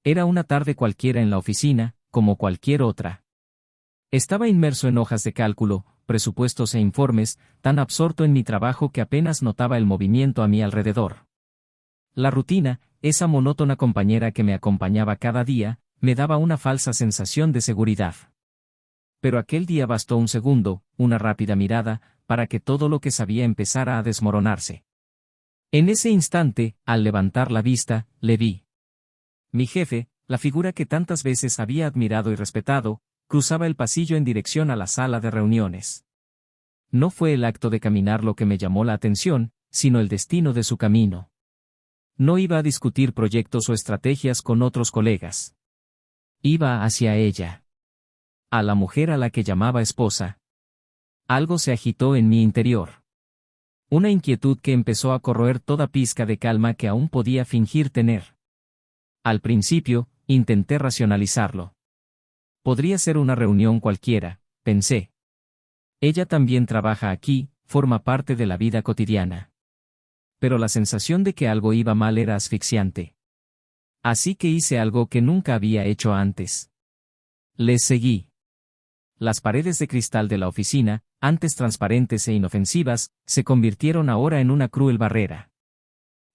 Era una tarde cualquiera en la oficina, como cualquier otra. Estaba inmerso en hojas de cálculo, presupuestos e informes, tan absorto en mi trabajo que apenas notaba el movimiento a mi alrededor. La rutina, esa monótona compañera que me acompañaba cada día, me daba una falsa sensación de seguridad. Pero aquel día bastó un segundo, una rápida mirada, para que todo lo que sabía empezara a desmoronarse. En ese instante, al levantar la vista, le vi. Mi jefe, la figura que tantas veces había admirado y respetado, cruzaba el pasillo en dirección a la sala de reuniones. No fue el acto de caminar lo que me llamó la atención, sino el destino de su camino. No iba a discutir proyectos o estrategias con otros colegas. Iba hacia ella. A la mujer a la que llamaba esposa. Algo se agitó en mi interior. Una inquietud que empezó a corroer toda pizca de calma que aún podía fingir tener. Al principio, intenté racionalizarlo. Podría ser una reunión cualquiera, pensé. Ella también trabaja aquí, forma parte de la vida cotidiana. Pero la sensación de que algo iba mal era asfixiante. Así que hice algo que nunca había hecho antes. Les seguí. Las paredes de cristal de la oficina, antes transparentes e inofensivas, se convirtieron ahora en una cruel barrera.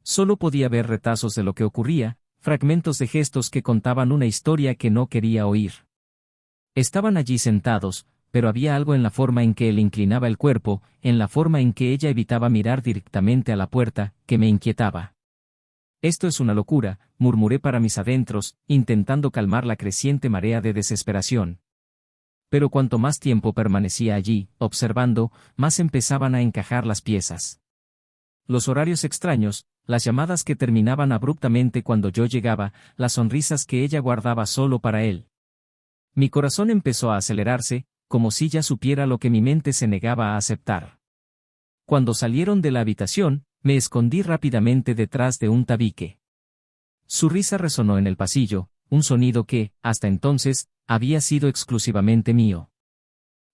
Solo podía ver retazos de lo que ocurría, fragmentos de gestos que contaban una historia que no quería oír. Estaban allí sentados, pero había algo en la forma en que él inclinaba el cuerpo, en la forma en que ella evitaba mirar directamente a la puerta, que me inquietaba. Esto es una locura, murmuré para mis adentros, intentando calmar la creciente marea de desesperación. Pero cuanto más tiempo permanecía allí, observando, más empezaban a encajar las piezas. Los horarios extraños, las llamadas que terminaban abruptamente cuando yo llegaba, las sonrisas que ella guardaba solo para él. Mi corazón empezó a acelerarse, como si ya supiera lo que mi mente se negaba a aceptar. Cuando salieron de la habitación, me escondí rápidamente detrás de un tabique. Su risa resonó en el pasillo, un sonido que, hasta entonces, había sido exclusivamente mío.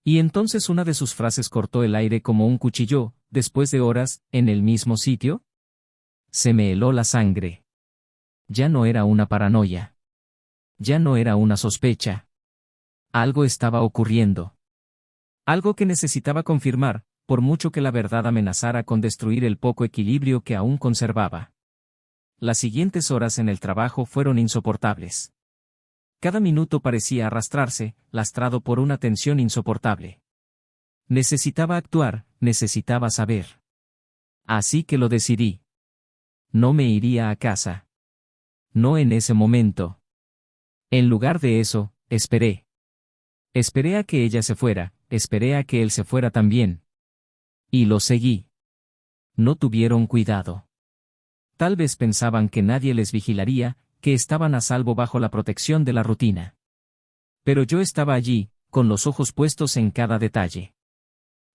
Y entonces una de sus frases cortó el aire como un cuchillo, después de horas, en el mismo sitio. Se me heló la sangre. Ya no era una paranoia. Ya no era una sospecha. Algo estaba ocurriendo. Algo que necesitaba confirmar, por mucho que la verdad amenazara con destruir el poco equilibrio que aún conservaba. Las siguientes horas en el trabajo fueron insoportables. Cada minuto parecía arrastrarse, lastrado por una tensión insoportable. Necesitaba actuar, necesitaba saber. Así que lo decidí. No me iría a casa. No en ese momento. En lugar de eso, esperé. Esperé a que ella se fuera, esperé a que él se fuera también. Y lo seguí. No tuvieron cuidado. Tal vez pensaban que nadie les vigilaría, que estaban a salvo bajo la protección de la rutina. Pero yo estaba allí, con los ojos puestos en cada detalle.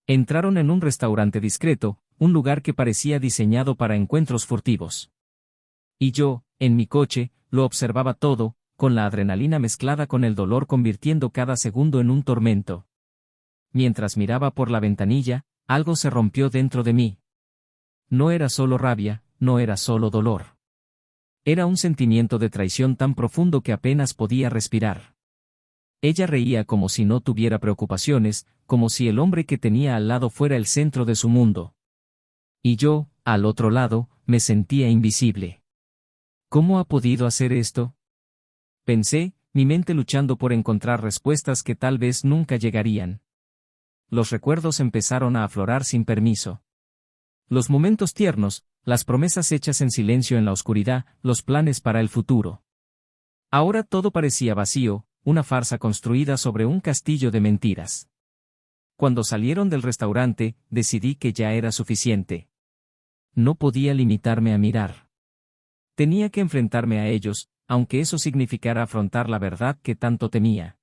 Entraron en un restaurante discreto, un lugar que parecía diseñado para encuentros furtivos. Y yo, en mi coche, lo observaba todo, con la adrenalina mezclada con el dolor convirtiendo cada segundo en un tormento. Mientras miraba por la ventanilla, algo se rompió dentro de mí. No era solo rabia, no era solo dolor. Era un sentimiento de traición tan profundo que apenas podía respirar. Ella reía como si no tuviera preocupaciones, como si el hombre que tenía al lado fuera el centro de su mundo. Y yo, al otro lado, me sentía invisible. ¿Cómo ha podido hacer esto? Pensé, mi mente luchando por encontrar respuestas que tal vez nunca llegarían. Los recuerdos empezaron a aflorar sin permiso. Los momentos tiernos, las promesas hechas en silencio en la oscuridad, los planes para el futuro. Ahora todo parecía vacío, una farsa construida sobre un castillo de mentiras. Cuando salieron del restaurante, decidí que ya era suficiente. No podía limitarme a mirar. Tenía que enfrentarme a ellos, aunque eso significara afrontar la verdad que tanto temía.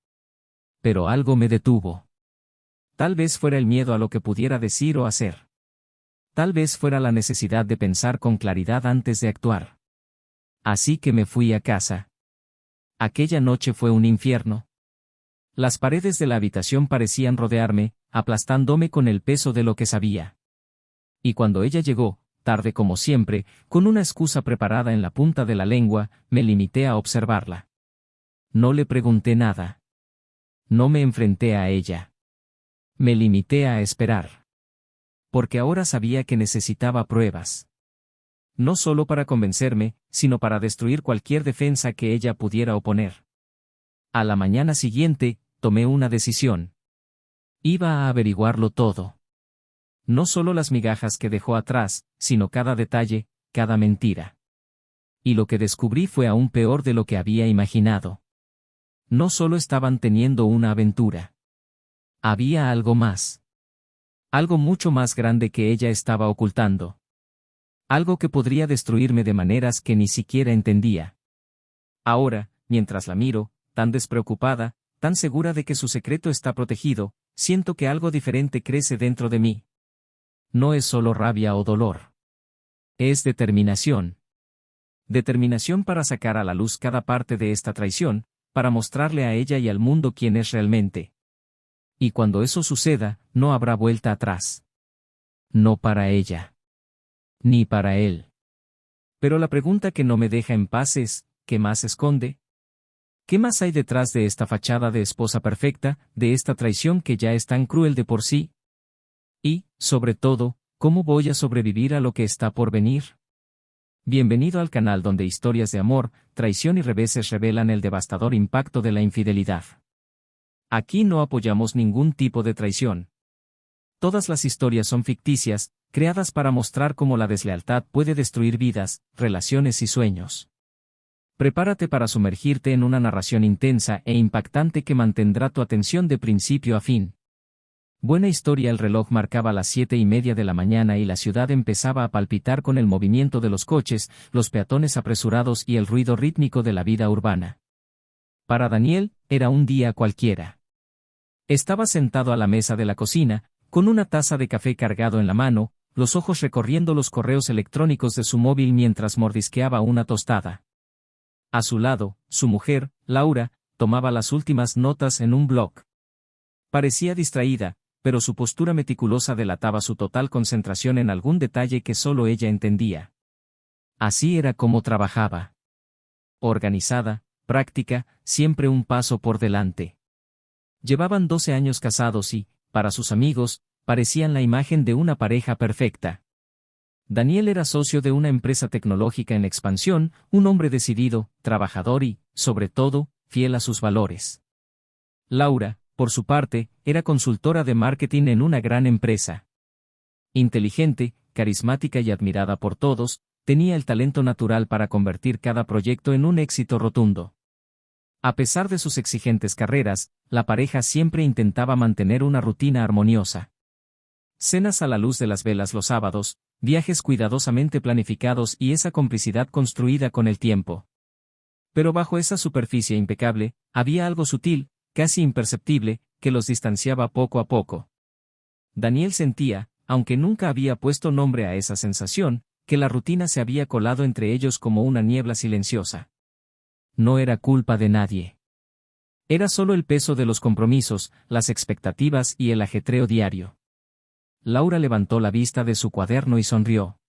Pero algo me detuvo. Tal vez fuera el miedo a lo que pudiera decir o hacer. Tal vez fuera la necesidad de pensar con claridad antes de actuar. Así que me fui a casa. Aquella noche fue un infierno. Las paredes de la habitación parecían rodearme, aplastándome con el peso de lo que sabía. Y cuando ella llegó, tarde como siempre, con una excusa preparada en la punta de la lengua, me limité a observarla. No le pregunté nada. No me enfrenté a ella. Me limité a esperar. Porque ahora sabía que necesitaba pruebas. No solo para convencerme, sino para destruir cualquier defensa que ella pudiera oponer. A la mañana siguiente, tomé una decisión. Iba a averiguarlo todo. No solo las migajas que dejó atrás, sino cada detalle, cada mentira. Y lo que descubrí fue aún peor de lo que había imaginado. No solo estaban teniendo una aventura. Había algo más. Algo mucho más grande que ella estaba ocultando. Algo que podría destruirme de maneras que ni siquiera entendía. Ahora, mientras la miro, tan despreocupada, tan segura de que su secreto está protegido, siento que algo diferente crece dentro de mí. No es solo rabia o dolor. Es determinación. Determinación para sacar a la luz cada parte de esta traición, para mostrarle a ella y al mundo quién es realmente. Y cuando eso suceda, no habrá vuelta atrás. No para ella. Ni para él. Pero la pregunta que no me deja en paz es, ¿qué más esconde? ¿Qué más hay detrás de esta fachada de esposa perfecta, de esta traición que ya es tan cruel de por sí? Y, sobre todo, ¿cómo voy a sobrevivir a lo que está por venir? Bienvenido al canal donde historias de amor, traición y reveses revelan el devastador impacto de la infidelidad. Aquí no apoyamos ningún tipo de traición. Todas las historias son ficticias, creadas para mostrar cómo la deslealtad puede destruir vidas, relaciones y sueños. Prepárate para sumergirte en una narración intensa e impactante que mantendrá tu atención de principio a fin. Buena historia. El reloj marcaba las 7:30 de la mañana y la ciudad empezaba a palpitar con el movimiento de los coches, los peatones apresurados y el ruido rítmico de la vida urbana. Para Daniel, era un día cualquiera. Estaba sentado a la mesa de la cocina, con una taza de café cargado en la mano, los ojos recorriendo los correos electrónicos de su móvil mientras mordisqueaba una tostada. A su lado, su mujer, Laura, tomaba las últimas notas en un blog. Parecía distraída, pero su postura meticulosa delataba su total concentración en algún detalle que solo ella entendía. Así era como trabajaba. Organizada, práctica, siempre un paso por delante. Llevaban 12 años casados y, para sus amigos, parecían la imagen de una pareja perfecta. Daniel era socio de una empresa tecnológica en expansión, un hombre decidido, trabajador y, sobre todo, fiel a sus valores. Laura, por su parte, era consultora de marketing en una gran empresa. Inteligente, carismática y admirada por todos, tenía el talento natural para convertir cada proyecto en un éxito rotundo. A pesar de sus exigentes carreras, la pareja siempre intentaba mantener una rutina armoniosa. Cenas a la luz de las velas los sábados, viajes cuidadosamente planificados y esa complicidad construida con el tiempo. Pero bajo esa superficie impecable, había algo sutil, casi imperceptible, que los distanciaba poco a poco. Daniel sentía, aunque nunca había puesto nombre a esa sensación, que la rutina se había colado entre ellos como una niebla silenciosa. No era culpa de nadie. Era solo el peso de los compromisos, las expectativas y el ajetreo diario. Laura levantó la vista de su cuaderno y sonrió.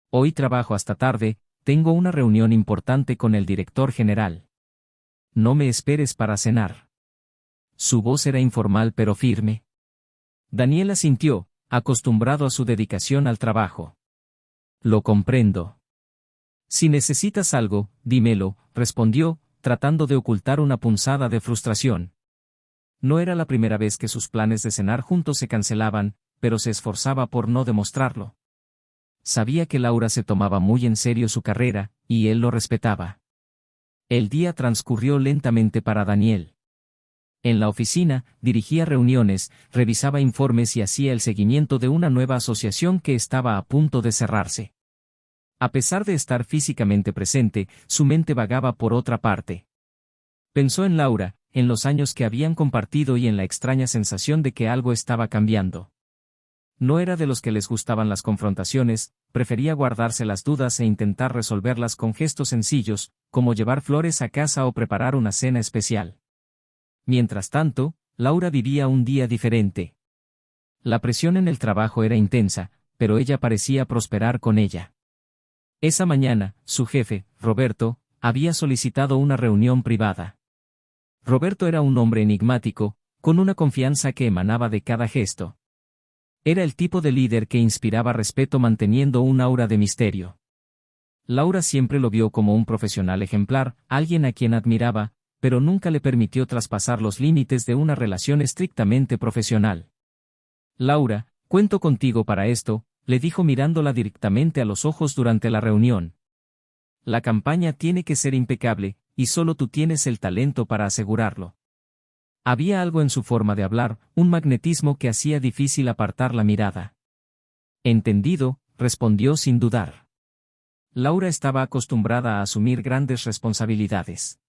Hoy trabajo hasta tarde, tengo una reunión importante con el director general. No me esperes para cenar. Su voz era informal pero firme. Daniel asintió, acostumbrado a su dedicación al trabajo. Lo comprendo. Si necesitas algo, dímelo, respondió, tratando de ocultar una punzada de frustración. No era la primera vez que sus planes de cenar juntos se cancelaban, pero se esforzaba por no demostrarlo. Sabía que Laura se tomaba muy en serio su carrera, y él lo respetaba. El día transcurrió lentamente para Daniel. En la oficina, dirigía reuniones, revisaba informes y hacía el seguimiento de una nueva asociación que estaba a punto de cerrarse. A pesar de estar físicamente presente, su mente vagaba por otra parte. Pensó en Laura, en los años que habían compartido y en la extraña sensación de que algo estaba cambiando. No era de los que les gustaban las confrontaciones, prefería guardarse las dudas e intentar resolverlas con gestos sencillos, como llevar flores a casa o preparar una cena especial. Mientras tanto, Laura vivía un día diferente. La presión en el trabajo era intensa, pero ella parecía prosperar con ella. Esa mañana, su jefe, Roberto, había solicitado una reunión privada. Roberto era un hombre enigmático, con una confianza que emanaba de cada gesto. Era el tipo de líder que inspiraba respeto manteniendo un aura de misterio. Laura siempre lo vio como un profesional ejemplar, alguien a quien admiraba, pero nunca le permitió traspasar los límites de una relación estrictamente profesional. Laura, cuento contigo para esto, le dijo mirándola directamente a los ojos durante la reunión. La campaña tiene que ser impecable, y solo tú tienes el talento para asegurarlo. Había algo en su forma de hablar, un magnetismo que hacía difícil apartar la mirada. Entendido, respondió sin dudar. Laura estaba acostumbrada a asumir grandes responsabilidades.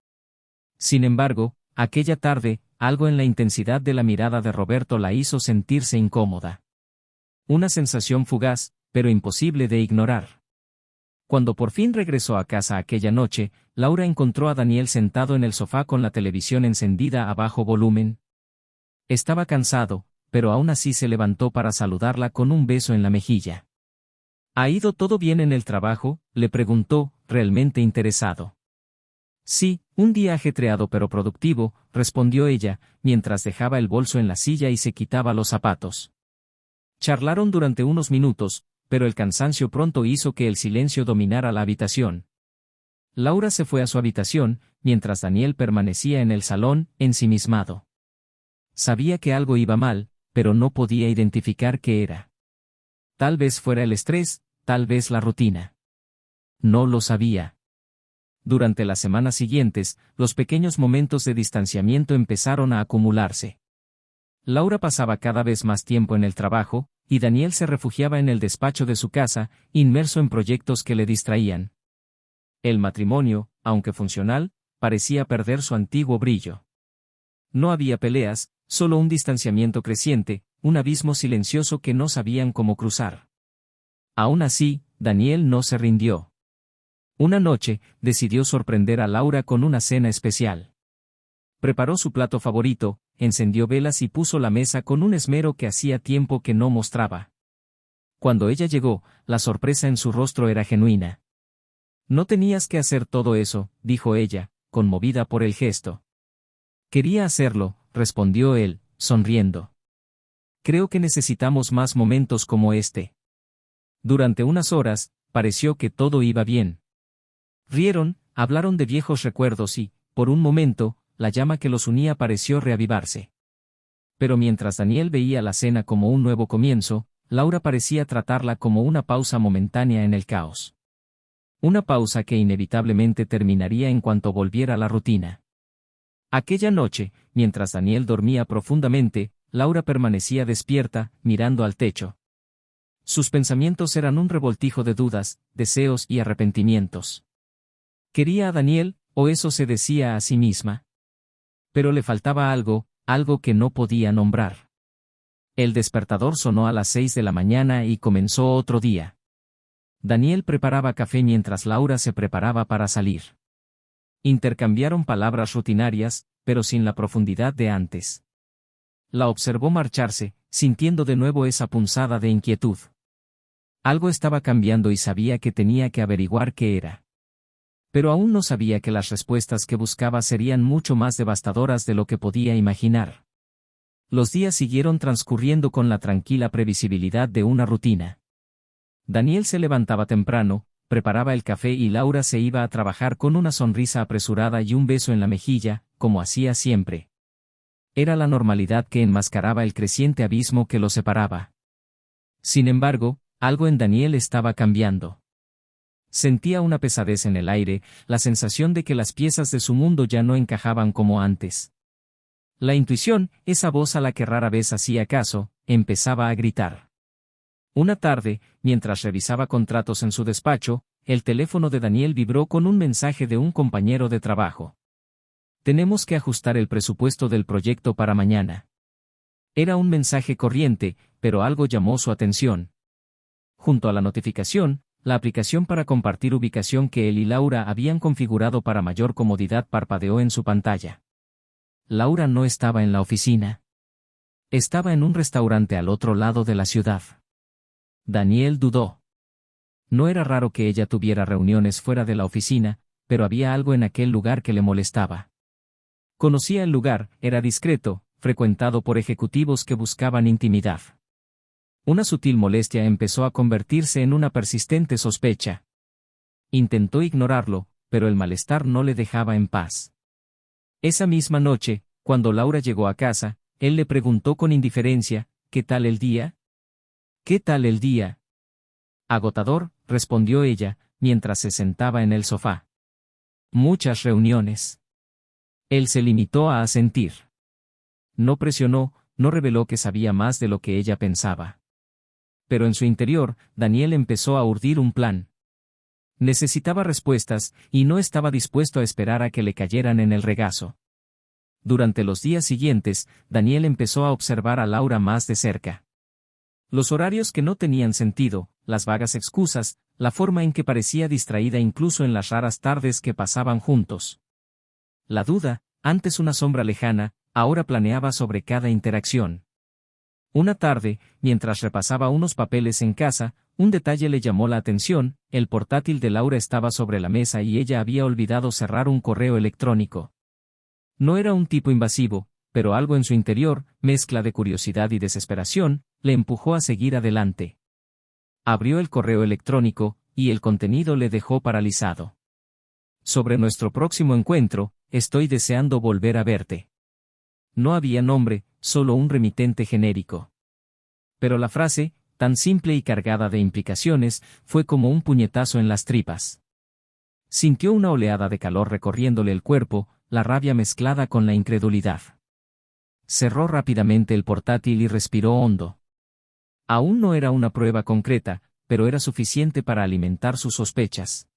Sin embargo, aquella tarde, algo en la intensidad de la mirada de Roberto la hizo sentirse incómoda. Una sensación fugaz, pero imposible de ignorar. Cuando por fin regresó a casa aquella noche, Laura encontró a Daniel sentado en el sofá con la televisión encendida a bajo volumen. Estaba cansado, pero aún así se levantó para saludarla con un beso en la mejilla. ¿Ha ido todo bien en el trabajo?, le preguntó, realmente interesado. Sí, un día ajetreado pero productivo, respondió ella, mientras dejaba el bolso en la silla y se quitaba los zapatos. Charlaron durante unos minutos, pero el cansancio pronto hizo que el silencio dominara la habitación. Laura se fue a su habitación, mientras Daniel permanecía en el salón, ensimismado. Sabía que algo iba mal, pero no podía identificar qué era. Tal vez fuera el estrés, tal vez la rutina. No lo sabía. Durante las semanas siguientes, los pequeños momentos de distanciamiento empezaron a acumularse. Laura pasaba cada vez más tiempo en el trabajo, y Daniel se refugiaba en el despacho de su casa, inmerso en proyectos que le distraían. El matrimonio, aunque funcional, parecía perder su antiguo brillo. No había peleas, solo un distanciamiento creciente, un abismo silencioso que no sabían cómo cruzar. Aún así, Daniel no se rindió. Una noche, decidió sorprender a Laura con una cena especial. Preparó su plato favorito, encendió velas y puso la mesa con un esmero que hacía tiempo que no mostraba. Cuando ella llegó, la sorpresa en su rostro era genuina. No tenías que hacer todo eso, dijo ella, conmovida por el gesto. Quería hacerlo, respondió él, sonriendo. Creo que necesitamos más momentos como este. Durante unas horas, pareció que todo iba bien. Rieron, hablaron de viejos recuerdos y, por un momento, la llama que los unía pareció reavivarse. Pero mientras Daniel veía la cena como un nuevo comienzo, Laura parecía tratarla como una pausa momentánea en el caos. Una pausa que inevitablemente terminaría en cuanto volviera a la rutina. Aquella noche, mientras Daniel dormía profundamente, Laura permanecía despierta, mirando al techo. Sus pensamientos eran un revoltijo de dudas, deseos y arrepentimientos. ¿Quería a Daniel, o eso se decía a sí misma? Pero le faltaba algo, algo que no podía nombrar. El despertador sonó a las 6 de la mañana y comenzó otro día. Daniel preparaba café mientras Laura se preparaba para salir. Intercambiaron palabras rutinarias, pero sin la profundidad de antes. La observó marcharse, sintiendo de nuevo esa punzada de inquietud. Algo estaba cambiando y sabía que tenía que averiguar qué era. Pero aún no sabía que las respuestas que buscaba serían mucho más devastadoras de lo que podía imaginar. Los días siguieron transcurriendo con la tranquila previsibilidad de una rutina. Daniel se levantaba temprano, preparaba el café y Laura se iba a trabajar con una sonrisa apresurada y un beso en la mejilla, como hacía siempre. Era la normalidad que enmascaraba el creciente abismo que los separaba. Sin embargo, algo en Daniel estaba cambiando. Sentía una pesadez en el aire, la sensación de que las piezas de su mundo ya no encajaban como antes. La intuición, esa voz a la que rara vez hacía caso, empezaba a gritar. Una tarde, mientras revisaba contratos en su despacho, el teléfono de Daniel vibró con un mensaje de un compañero de trabajo. Tenemos que ajustar el presupuesto del proyecto para mañana. Era un mensaje corriente, pero algo llamó su atención. Junto a la notificación, la aplicación para compartir ubicación que él y Laura habían configurado para mayor comodidad parpadeó en su pantalla. Laura no estaba en la oficina. Estaba en un restaurante al otro lado de la ciudad. Daniel dudó. No era raro que ella tuviera reuniones fuera de la oficina, pero había algo en aquel lugar que le molestaba. Conocía el lugar, era discreto, frecuentado por ejecutivos que buscaban intimidad. Una sutil molestia empezó a convertirse en una persistente sospecha. Intentó ignorarlo, pero el malestar no le dejaba en paz. Esa misma noche, cuando Laura llegó a casa, él le preguntó con indiferencia, ¿qué tal el día? ¿Qué tal el día? Agotador, respondió ella, mientras se sentaba en el sofá. Muchas reuniones. Él se limitó a asentir. No presionó, no reveló que sabía más de lo que ella pensaba. Pero en su interior, Daniel empezó a urdir un plan. Necesitaba respuestas, y no estaba dispuesto a esperar a que le cayeran en el regazo. Durante los días siguientes, Daniel empezó a observar a Laura más de cerca. Los horarios que no tenían sentido, las vagas excusas, la forma en que parecía distraída incluso en las raras tardes que pasaban juntos. La duda, antes una sombra lejana, ahora planeaba sobre cada interacción. Una tarde, mientras repasaba unos papeles en casa, un detalle le llamó la atención: el portátil de Laura estaba sobre la mesa y ella había olvidado cerrar un correo electrónico. No era un tipo invasivo, pero algo en su interior, mezcla de curiosidad y desesperación, le empujó a seguir adelante. Abrió el correo electrónico, y el contenido le dejó paralizado. Sobre nuestro próximo encuentro, estoy deseando volver a verte. No había nombre, solo un remitente genérico. Pero la frase, tan simple y cargada de implicaciones, fue como un puñetazo en las tripas. Sintió una oleada de calor recorriéndole el cuerpo, la rabia mezclada con la incredulidad. Cerró rápidamente el portátil y respiró hondo. Aún no era una prueba concreta, pero era suficiente para alimentar sus sospechas.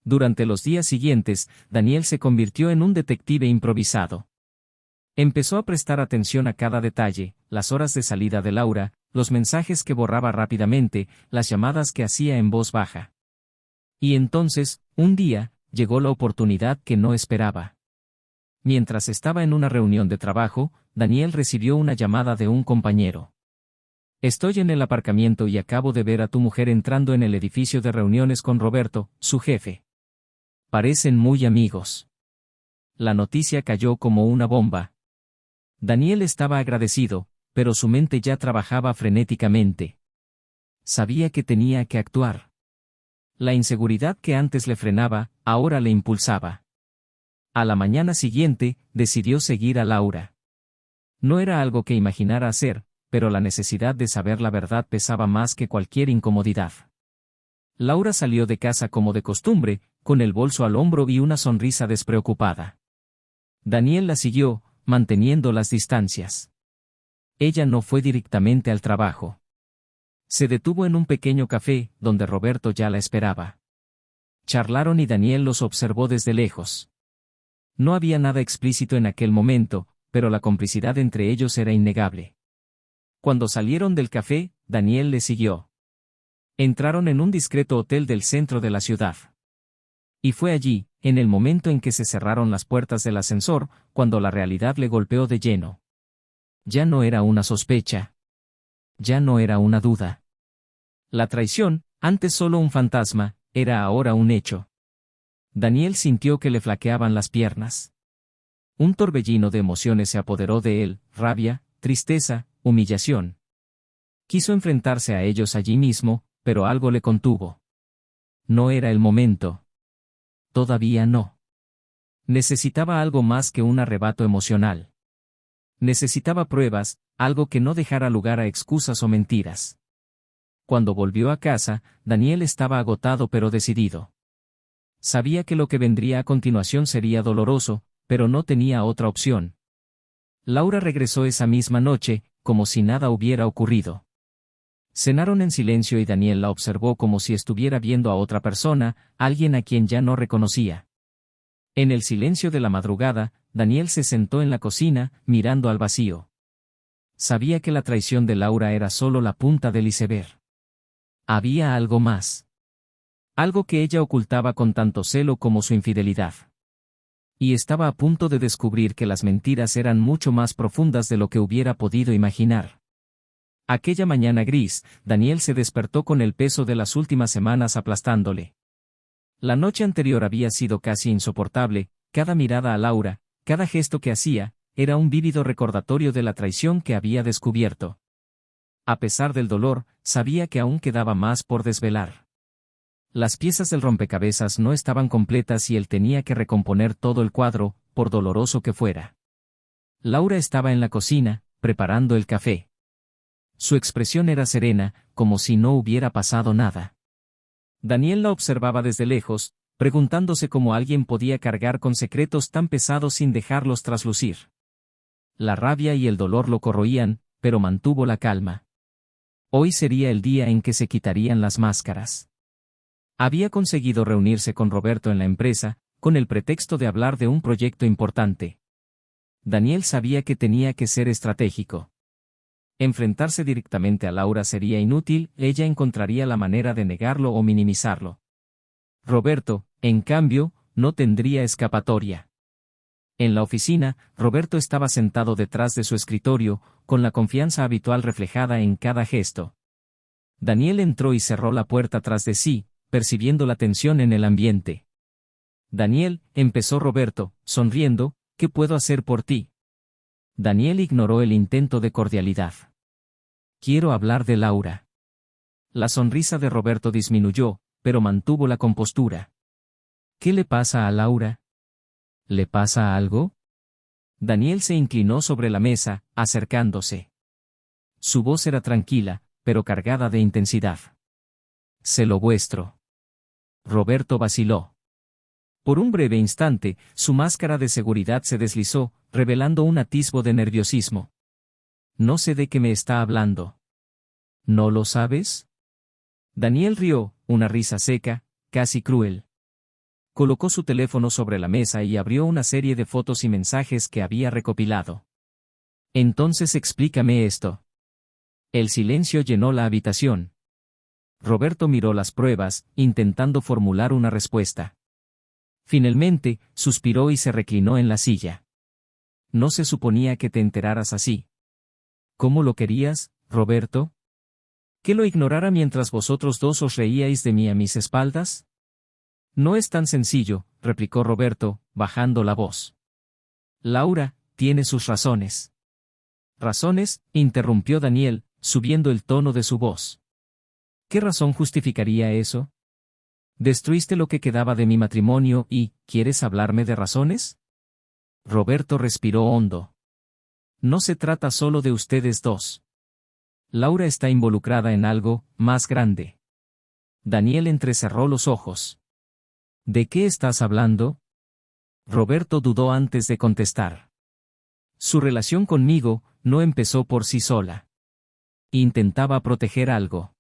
Durante los días siguientes, Daniel se convirtió en un detective improvisado. Empezó a prestar atención a cada detalle: las horas de salida de Laura, los mensajes que borraba rápidamente, las llamadas que hacía en voz baja. Y entonces, un día, llegó la oportunidad que no esperaba. Mientras estaba en una reunión de trabajo, Daniel recibió una llamada de un compañero. Estoy en el aparcamiento y acabo de ver a tu mujer entrando en el edificio de reuniones con Roberto, su jefe. Parecen muy amigos. La noticia cayó como una bomba. Daniel estaba agradecido, pero su mente ya trabajaba frenéticamente. Sabía que tenía que actuar. La inseguridad que antes le frenaba, ahora le impulsaba. A la mañana siguiente, decidió seguir a Laura. No era algo que imaginara hacer, pero la necesidad de saber la verdad pesaba más que cualquier incomodidad. Laura salió de casa como de costumbre, con el bolso al hombro y una sonrisa despreocupada. Daniel la siguió, manteniendo las distancias. Ella no fue directamente al trabajo. Se detuvo en un pequeño café, donde Roberto ya la esperaba. Charlaron y Daniel los observó desde lejos. No había nada explícito en aquel momento, pero la complicidad entre ellos era innegable. Cuando salieron del café, Daniel le siguió. Entraron en un discreto hotel del centro de la ciudad. Y fue allí, en el momento en que se cerraron las puertas del ascensor, cuando la realidad le golpeó de lleno. Ya no era una sospecha. Ya no era una duda. La traición, antes solo un fantasma, era ahora un hecho. Daniel sintió que le flaqueaban las piernas. Un torbellino de emociones se apoderó de él: rabia, tristeza, humillación. Quiso enfrentarse a ellos allí mismo, pero algo le contuvo. No era el momento. Todavía no. Necesitaba algo más que un arrebato emocional. Necesitaba pruebas, algo que no dejara lugar a excusas o mentiras. Cuando volvió a casa, Daniel estaba agotado pero decidido. Sabía que lo que vendría a continuación sería doloroso, pero no tenía otra opción. Laura regresó esa misma noche, como si nada hubiera ocurrido. Cenaron en silencio y Daniel la observó como si estuviera viendo a otra persona, alguien a quien ya no reconocía. En el silencio de la madrugada, Daniel se sentó en la cocina, mirando al vacío. Sabía que la traición de Laura era solo la punta del iceberg. Había algo más. Algo que ella ocultaba con tanto celo como su infidelidad. Y estaba a punto de descubrir que las mentiras eran mucho más profundas de lo que hubiera podido imaginar. Aquella mañana gris, Daniel se despertó con el peso de las últimas semanas aplastándole. La noche anterior había sido casi insoportable, cada mirada a Laura, cada gesto que hacía, era un vívido recordatorio de la traición que había descubierto. A pesar del dolor, sabía que aún quedaba más por desvelar. Las piezas del rompecabezas no estaban completas y él tenía que recomponer todo el cuadro, por doloroso que fuera. Laura estaba en la cocina, preparando el café. Su expresión era serena, como si no hubiera pasado nada. Daniel la observaba desde lejos, preguntándose cómo alguien podía cargar con secretos tan pesados sin dejarlos traslucir. La rabia y el dolor lo corroían, pero mantuvo la calma. Hoy sería el día en que se quitarían las máscaras. Había conseguido reunirse con Roberto en la empresa, con el pretexto de hablar de un proyecto importante. Daniel sabía que tenía que ser estratégico. Enfrentarse directamente a Laura sería inútil, ella encontraría la manera de negarlo o minimizarlo. Roberto, en cambio, no tendría escapatoria. En la oficina, Roberto estaba sentado detrás de su escritorio, con la confianza habitual reflejada en cada gesto. Daniel entró y cerró la puerta tras de sí, percibiendo la tensión en el ambiente. Daniel, empezó Roberto, sonriendo, ¿qué puedo hacer por ti? Daniel ignoró el intento de cordialidad. Quiero hablar de Laura. La sonrisa de Roberto disminuyó, pero mantuvo la compostura. ¿Qué le pasa a Laura? ¿Le pasa algo? Daniel se inclinó sobre la mesa, acercándose. Su voz era tranquila, pero cargada de intensidad. Sé lo vuestro. Roberto vaciló. Por un breve instante, su máscara de seguridad se deslizó, revelando un atisbo de nerviosismo. No sé de qué me está hablando. ¿No lo sabes? Daniel rió, una risa seca, casi cruel. Colocó su teléfono sobre la mesa y abrió una serie de fotos y mensajes que había recopilado. Entonces explícame esto. El silencio llenó la habitación. Roberto miró las pruebas, intentando formular una respuesta. Finalmente, suspiró y se reclinó en la silla. No se suponía que te enteraras así. ¿Cómo lo querías, Roberto? ¿Que lo ignorara mientras vosotros dos os reíais de mí a mis espaldas? No es tan sencillo, replicó Roberto, bajando la voz. Laura, tiene sus razones. ¿Razones?, interrumpió Daniel, subiendo el tono de su voz. ¿Qué razón justificaría eso? Destruiste lo que quedaba de mi matrimonio y, ¿quieres hablarme de razones? Roberto respiró hondo. No se trata solo de ustedes dos. Laura está involucrada en algo más grande. Daniel entrecerró los ojos. ¿De qué estás hablando? Roberto dudó antes de contestar. Su relación conmigo no empezó por sí sola. Intentaba proteger algo.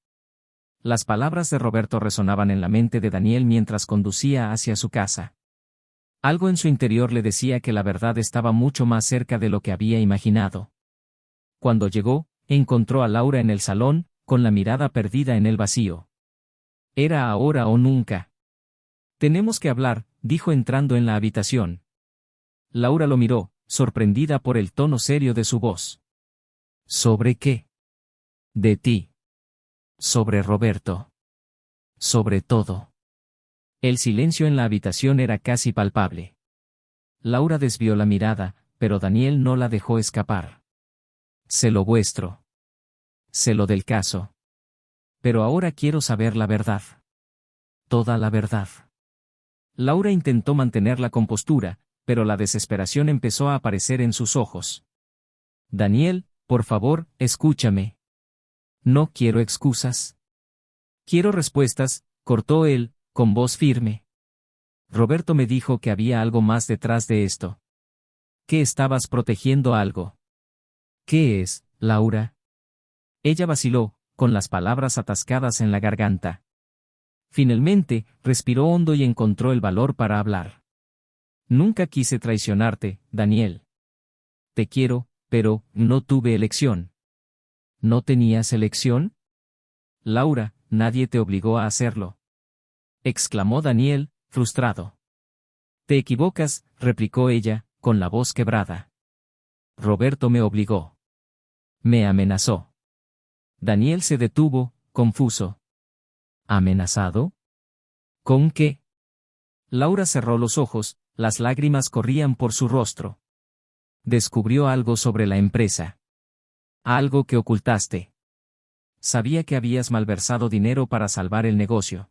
Las palabras de Roberto resonaban en la mente de Daniel mientras conducía hacia su casa. Algo en su interior le decía que la verdad estaba mucho más cerca de lo que había imaginado. Cuando llegó, encontró a Laura en el salón, con la mirada perdida en el vacío. Era ahora o nunca. Tenemos que hablar, dijo entrando en la habitación. Laura lo miró, sorprendida por el tono serio de su voz. ¿Sobre qué? De ti. Sobre Roberto. Sobre todo. El silencio en la habitación era casi palpable. Laura desvió la mirada, pero Daniel no la dejó escapar. Sé lo vuestro. Sé lo del caso. Pero ahora quiero saber la verdad. Toda la verdad. Laura intentó mantener la compostura, pero la desesperación empezó a aparecer en sus ojos. Daniel, por favor, escúchame. No quiero excusas. Quiero respuestas, cortó él, con voz firme. Roberto me dijo que había algo más detrás de esto. Que estabas protegiendo algo. ¿Qué es, Laura? Ella vaciló, con las palabras atascadas en la garganta. Finalmente, respiró hondo y encontró el valor para hablar. Nunca quise traicionarte, Daniel. Te quiero, pero no tuve elección. ¿No tenías elección? Laura, nadie te obligó a hacerlo. Exclamó Daniel, frustrado. Te equivocas, replicó ella, con la voz quebrada. Roberto me obligó. Me amenazó. Daniel se detuvo, confuso. ¿Amenazado? ¿Con qué? Laura cerró los ojos, las lágrimas corrían por su rostro. Descubrió algo sobre la empresa. Algo que ocultaste. Sabía que habías malversado dinero para salvar el negocio.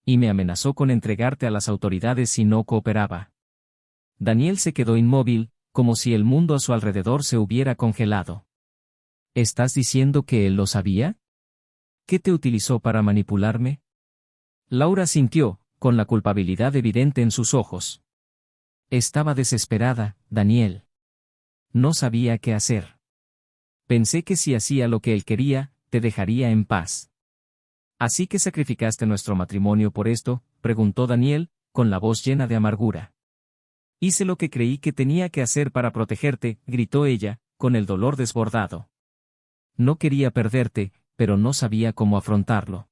Y me amenazó con entregarte a las autoridades si no cooperaba. Daniel se quedó inmóvil, como si el mundo a su alrededor se hubiera congelado. ¿Estás diciendo que él lo sabía? ¿Qué te utilizó para manipularme? Laura sintió, con la culpabilidad evidente en sus ojos. Estaba desesperada, Daniel. No sabía qué hacer. Pensé que si hacía lo que él quería, te dejaría en paz. ¿Así que sacrificaste nuestro matrimonio por esto?, preguntó Daniel, con la voz llena de amargura. Hice lo que creí que tenía que hacer para protegerte, gritó ella, con el dolor desbordado. No quería perderte, pero no sabía cómo afrontarlo.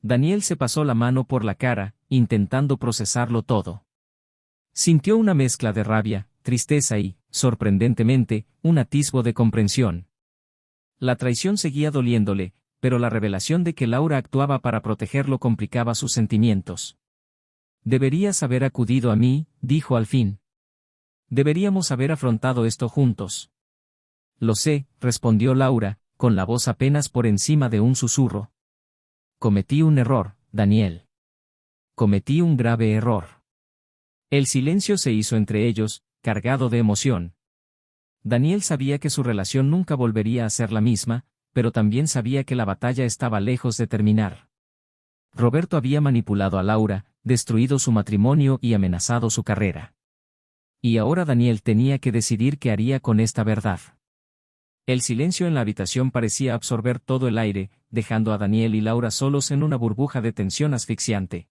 Daniel se pasó la mano por la cara, intentando procesarlo todo. Sintió una mezcla de rabia, tristeza y, sorprendentemente, un atisbo de comprensión. La traición seguía doliéndole, pero la revelación de que Laura actuaba para protegerlo complicaba sus sentimientos. Deberías haber acudido a mí, dijo al fin. Deberíamos haber afrontado esto juntos. Lo sé, respondió Laura, con la voz apenas por encima de un susurro. Cometí un error, Daniel. Cometí un grave error. El silencio se hizo entre ellos, cargado de emoción. Daniel sabía que su relación nunca volvería a ser la misma, pero también sabía que la batalla estaba lejos de terminar. Roberto había manipulado a Laura, destruido su matrimonio y amenazado su carrera. Y ahora Daniel tenía que decidir qué haría con esta verdad. El silencio en la habitación parecía absorber todo el aire, dejando a Daniel y Laura solos en una burbuja de tensión asfixiante.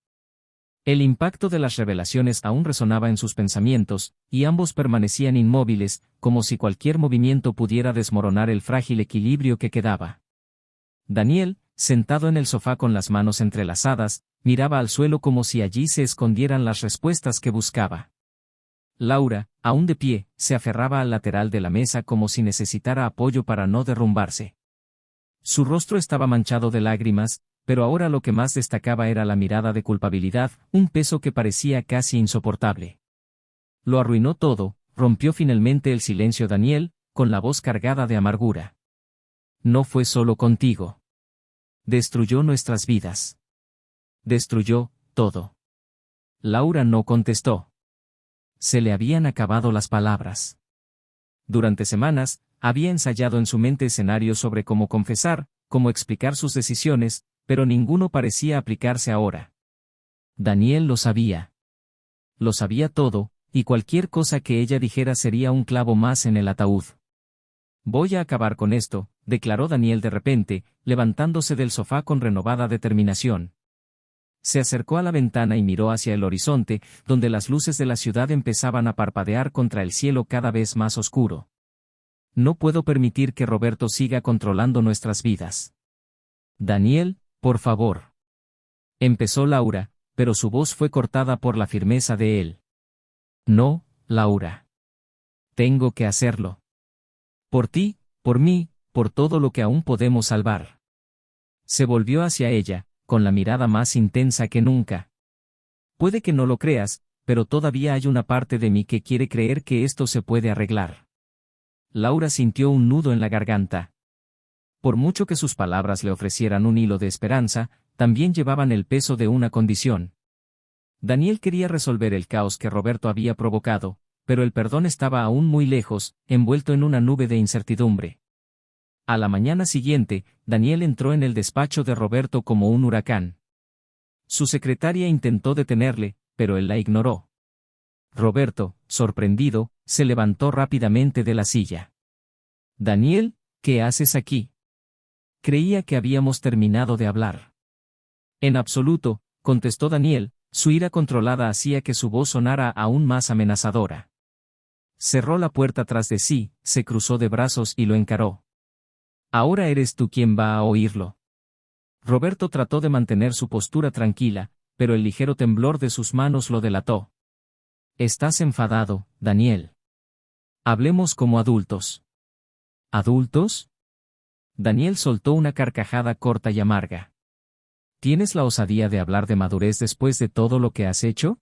El impacto de las revelaciones aún resonaba en sus pensamientos, y ambos permanecían inmóviles, como si cualquier movimiento pudiera desmoronar el frágil equilibrio que quedaba. Daniel, sentado en el sofá con las manos entrelazadas, miraba al suelo como si allí se escondieran las respuestas que buscaba. Laura, aún de pie, se aferraba al lateral de la mesa como si necesitara apoyo para no derrumbarse. Su rostro estaba manchado de lágrimas, pero ahora lo que más destacaba era la mirada de culpabilidad, un peso que parecía casi insoportable. Lo arruinó todo, rompió finalmente el silencio Daniel, con la voz cargada de amargura. No fue solo contigo. Destruyó nuestras vidas. Destruyó todo. Laura no contestó. Se le habían acabado las palabras. Durante semanas, había ensayado en su mente escenarios sobre cómo confesar, cómo explicar sus decisiones, pero ninguno parecía aplicarse ahora. Daniel lo sabía. Lo sabía todo, y cualquier cosa que ella dijera sería un clavo más en el ataúd. Voy a acabar con esto, declaró Daniel de repente, levantándose del sofá con renovada determinación. Se acercó a la ventana y miró hacia el horizonte, donde las luces de la ciudad empezaban a parpadear contra el cielo cada vez más oscuro. No puedo permitir que Roberto siga controlando nuestras vidas. Daniel, por favor. Empezó Laura, pero su voz fue cortada por la firmeza de él. No, Laura. Tengo que hacerlo. Por ti, por mí, por todo lo que aún podemos salvar. Se volvió hacia ella, con la mirada más intensa que nunca. Puede que no lo creas, pero todavía hay una parte de mí que quiere creer que esto se puede arreglar. Laura sintió un nudo en la garganta. Por mucho que sus palabras le ofrecieran un hilo de esperanza, también llevaban el peso de una condición. Daniel quería resolver el caos que Roberto había provocado, pero el perdón estaba aún muy lejos, envuelto en una nube de incertidumbre. A la mañana siguiente, Daniel entró en el despacho de Roberto como un huracán. Su secretaria intentó detenerle, pero él la ignoró. Roberto, sorprendido, se levantó rápidamente de la silla. Daniel, ¿qué haces aquí? Creía que habíamos terminado de hablar. En absoluto, contestó Daniel, su ira controlada hacía que su voz sonara aún más amenazadora. Cerró la puerta tras de sí, se cruzó de brazos y lo encaró. Ahora eres tú quien va a oírlo. Roberto trató de mantener su postura tranquila, pero el ligero temblor de sus manos lo delató. Estás enfadado, Daniel. Hablemos como adultos. ¿Adultos? Daniel soltó una carcajada corta y amarga. ¿Tienes la osadía de hablar de madurez después de todo lo que has hecho?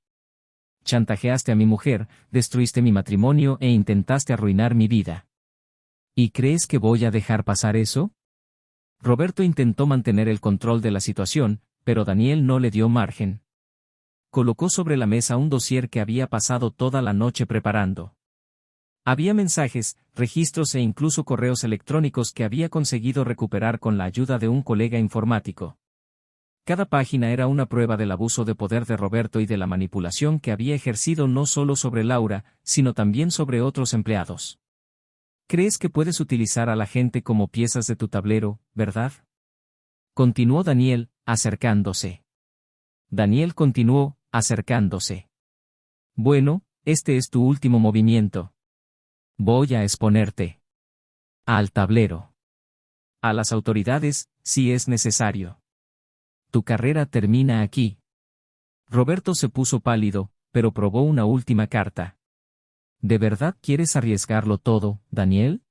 Chantajeaste a mi mujer, destruiste mi matrimonio e intentaste arruinar mi vida. ¿Y crees que voy a dejar pasar eso? Roberto intentó mantener el control de la situación, pero Daniel no le dio margen. Colocó sobre la mesa un dossier que había pasado toda la noche preparando. Había mensajes, registros e incluso correos electrónicos que había conseguido recuperar con la ayuda de un colega informático. Cada página era una prueba del abuso de poder de Roberto y de la manipulación que había ejercido no solo sobre Laura, sino también sobre otros empleados. ¿Crees que puedes utilizar a la gente como piezas de tu tablero, verdad? Continuó Daniel, acercándose. Daniel continuó, acercándose. Bueno, este es tu último movimiento. Voy a exponerte al tablero. A las autoridades, si es necesario. Tu carrera termina aquí. Roberto se puso pálido, pero probó una última carta. ¿De verdad quieres arriesgarlo todo, Daniel?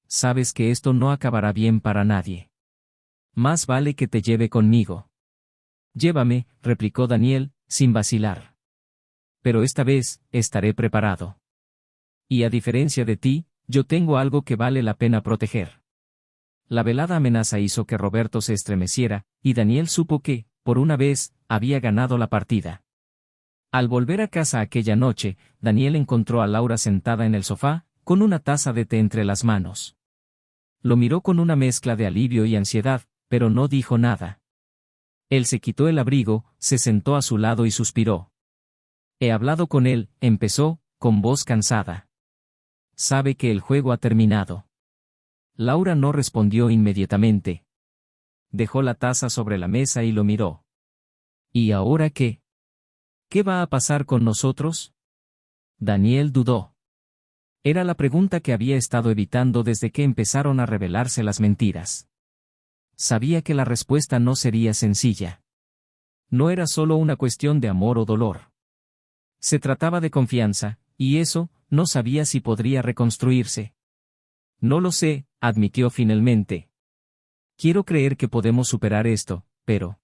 Sabes que esto no acabará bien para nadie. Más vale que te lleve conmigo. Llévame, replicó Daniel, sin vacilar. Pero esta vez, estaré preparado. Y a diferencia de ti, yo tengo algo que vale la pena proteger. La velada amenaza hizo que Roberto se estremeciera, y Daniel supo que, por una vez, había ganado la partida. Al volver a casa aquella noche, Daniel encontró a Laura sentada en el sofá, con una taza de té entre las manos. Lo miró con una mezcla de alivio y ansiedad, pero no dijo nada. Él se quitó el abrigo, se sentó a su lado y suspiró. He hablado con él, empezó, con voz cansada. Sabe que el juego ha terminado. Laura no respondió inmediatamente. Dejó la taza sobre la mesa y lo miró. ¿Y ahora qué? ¿Qué va a pasar con nosotros? Daniel dudó. Era la pregunta que había estado evitando desde que empezaron a revelarse las mentiras. Sabía que la respuesta no sería sencilla. No era solo una cuestión de amor o dolor. Se trataba de confianza, y eso, no sabía si podría reconstruirse. No lo sé, admitió finalmente. Quiero creer que podemos superar esto, pero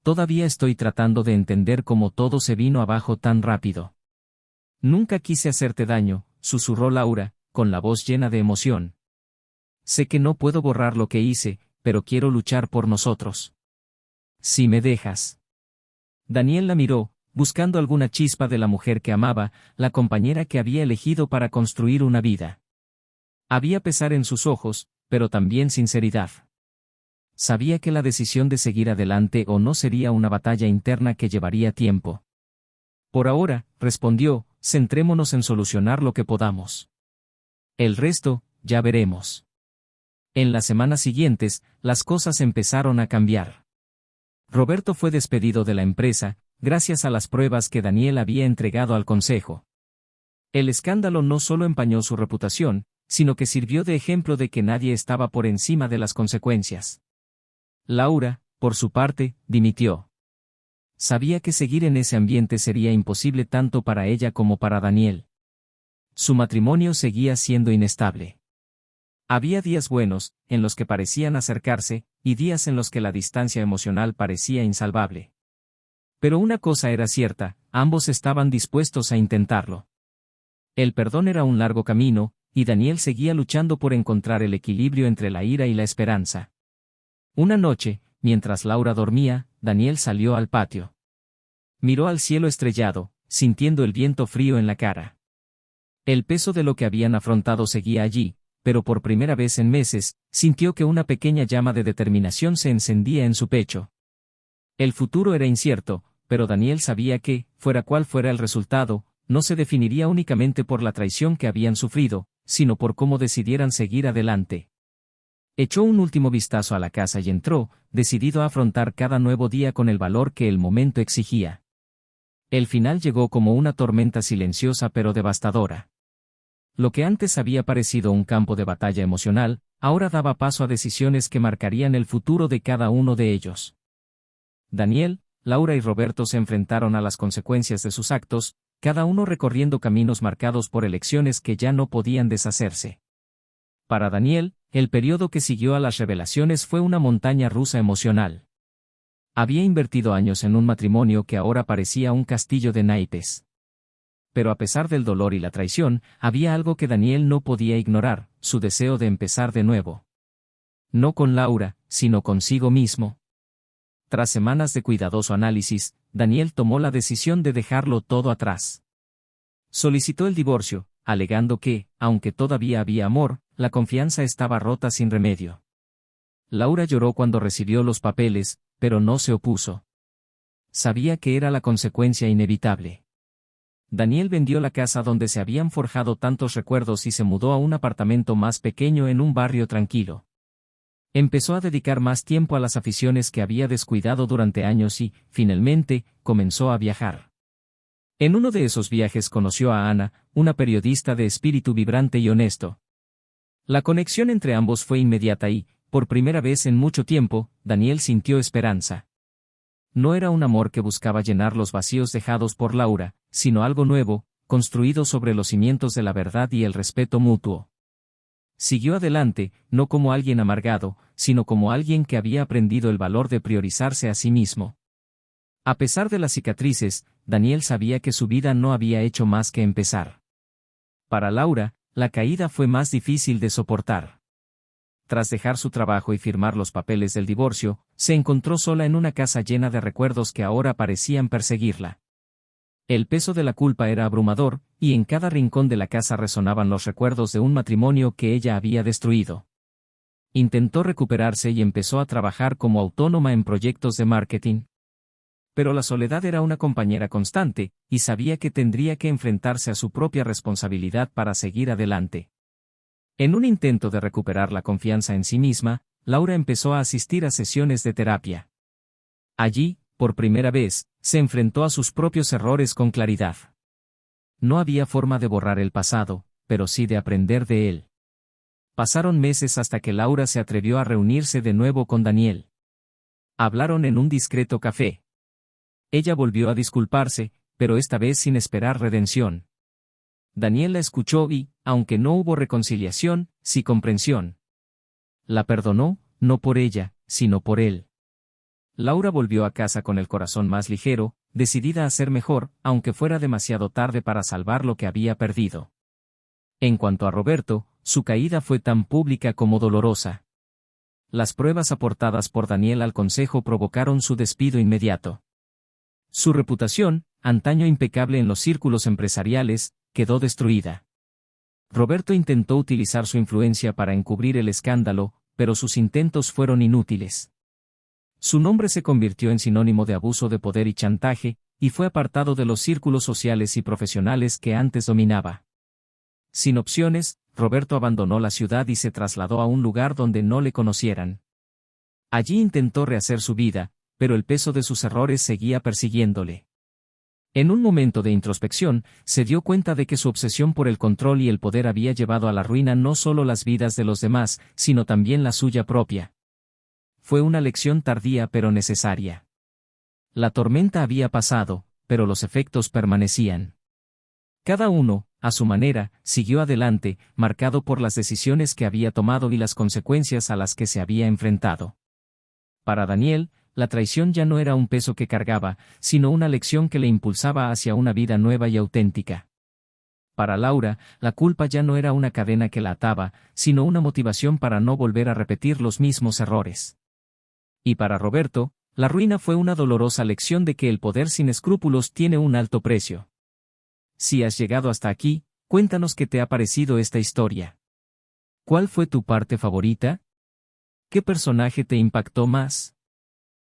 todavía estoy tratando de entender cómo todo se vino abajo tan rápido. Nunca quise hacerte daño, susurró Laura, con la voz llena de emoción. Sé que no puedo borrar lo que hice, pero quiero luchar por nosotros. Si me dejas. Daniel la miró, buscando alguna chispa de la mujer que amaba, la compañera que había elegido para construir una vida. Había pesar en sus ojos, pero también sinceridad. Sabía que la decisión de seguir adelante o no sería una batalla interna que llevaría tiempo. Por ahora, respondió, centrémonos en solucionar lo que podamos. El resto, ya veremos. En las semanas siguientes, las cosas empezaron a cambiar. Roberto fue despedido de la empresa, gracias a las pruebas que Daniel había entregado al consejo. El escándalo no solo empañó su reputación, sino que sirvió de ejemplo de que nadie estaba por encima de las consecuencias. Laura, por su parte, dimitió. Sabía que seguir en ese ambiente sería imposible tanto para ella como para Daniel. Su matrimonio seguía siendo inestable. Había días buenos, en los que parecían acercarse, y días en los que la distancia emocional parecía insalvable. Pero una cosa era cierta, ambos estaban dispuestos a intentarlo. El perdón era un largo camino, y Daniel seguía luchando por encontrar el equilibrio entre la ira y la esperanza. Una noche, mientras Laura dormía, Daniel salió al patio. Miró al cielo estrellado, sintiendo el viento frío en la cara. El peso de lo que habían afrontado seguía allí, pero por primera vez en meses, sintió que una pequeña llama de determinación se encendía en su pecho. El futuro era incierto, pero Daniel sabía que, fuera cual fuera el resultado, no se definiría únicamente por la traición que habían sufrido, sino por cómo decidieran seguir adelante. Echó un último vistazo a la casa y entró, decidido a afrontar cada nuevo día con el valor que el momento exigía. El final llegó como una tormenta silenciosa pero devastadora. Lo que antes había parecido un campo de batalla emocional, ahora daba paso a decisiones que marcarían el futuro de cada uno de ellos. Daniel, Laura y Roberto se enfrentaron a las consecuencias de sus actos, cada uno recorriendo caminos marcados por elecciones que ya no podían deshacerse. Para Daniel, el periodo que siguió a las revelaciones fue una montaña rusa emocional. Había invertido años en un matrimonio que ahora parecía un castillo de naipes. Pero a pesar del dolor y la traición, había algo que Daniel no podía ignorar, su deseo de empezar de nuevo. No con Laura, sino consigo mismo. Tras semanas de cuidadoso análisis, Daniel tomó la decisión de dejarlo todo atrás. Solicitó el divorcio, alegando que, aunque todavía había amor, la confianza estaba rota sin remedio. Laura lloró cuando recibió los papeles, pero no se opuso. Sabía que era la consecuencia inevitable. Daniel vendió la casa donde se habían forjado tantos recuerdos y se mudó a un apartamento más pequeño en un barrio tranquilo. Empezó a dedicar más tiempo a las aficiones que había descuidado durante años y, finalmente, comenzó a viajar. En uno de esos viajes conoció a Ana, una periodista de espíritu vibrante y honesto. La conexión entre ambos fue inmediata y, por primera vez en mucho tiempo, Daniel sintió esperanza. No era un amor que buscaba llenar los vacíos dejados por Laura, sino algo nuevo, construido sobre los cimientos de la verdad y el respeto mutuo. Siguió adelante, no como alguien amargado, sino como alguien que había aprendido el valor de priorizarse a sí mismo. A pesar de las cicatrices, Daniel sabía que su vida no había hecho más que empezar. Para Laura, la caída fue más difícil de soportar. Tras dejar su trabajo y firmar los papeles del divorcio, se encontró sola en una casa llena de recuerdos que ahora parecían perseguirla. El peso de la culpa era abrumador, y en cada rincón de la casa resonaban los recuerdos de un matrimonio que ella había destruido. Intentó recuperarse y empezó a trabajar como autónoma en proyectos de marketing. Pero la soledad era una compañera constante, y sabía que tendría que enfrentarse a su propia responsabilidad para seguir adelante. En un intento de recuperar la confianza en sí misma, Laura empezó a asistir a sesiones de terapia. Allí, por primera vez, se enfrentó a sus propios errores con claridad. No había forma de borrar el pasado, pero sí de aprender de él. Pasaron meses hasta que Laura se atrevió a reunirse de nuevo con Daniel. Hablaron en un discreto café. Ella volvió a disculparse, pero esta vez sin esperar redención. Daniel la escuchó y, aunque no hubo reconciliación, sí comprensión. La perdonó, no por ella, sino por él. Laura volvió a casa con el corazón más ligero, decidida a ser mejor, aunque fuera demasiado tarde para salvar lo que había perdido. En cuanto a Roberto, su caída fue tan pública como dolorosa. Las pruebas aportadas por Daniel al consejo provocaron su despido inmediato. Su reputación, antaño impecable en los círculos empresariales, quedó destruida. Roberto intentó utilizar su influencia para encubrir el escándalo, pero sus intentos fueron inútiles. Su nombre se convirtió en sinónimo de abuso de poder y chantaje, y fue apartado de los círculos sociales y profesionales que antes dominaba. Sin opciones, Roberto abandonó la ciudad y se trasladó a un lugar donde no le conocieran. Allí intentó rehacer su vida, pero el peso de sus errores seguía persiguiéndole. En un momento de introspección, se dio cuenta de que su obsesión por el control y el poder había llevado a la ruina no solo las vidas de los demás, sino también la suya propia. Fue una lección tardía pero necesaria. La tormenta había pasado, pero los efectos permanecían. Cada uno, a su manera, siguió adelante, marcado por las decisiones que había tomado y las consecuencias a las que se había enfrentado. Para Daniel, la traición ya no era un peso que cargaba, sino una lección que le impulsaba hacia una vida nueva y auténtica. Para Laura, la culpa ya no era una cadena que la ataba, sino una motivación para no volver a repetir los mismos errores. Y para Roberto, la ruina fue una dolorosa lección de que el poder sin escrúpulos tiene un alto precio. Si has llegado hasta aquí, cuéntanos qué te ha parecido esta historia. ¿Cuál fue tu parte favorita? ¿Qué personaje te impactó más?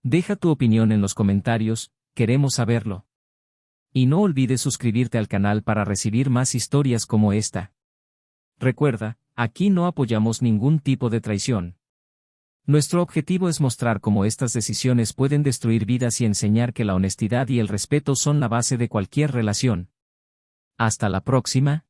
Deja tu opinión en los comentarios, queremos saberlo. Y no olvides suscribirte al canal para recibir más historias como esta. Recuerda, aquí no apoyamos ningún tipo de traición. Nuestro objetivo es mostrar cómo estas decisiones pueden destruir vidas y enseñar que la honestidad y el respeto son la base de cualquier relación. Hasta la próxima.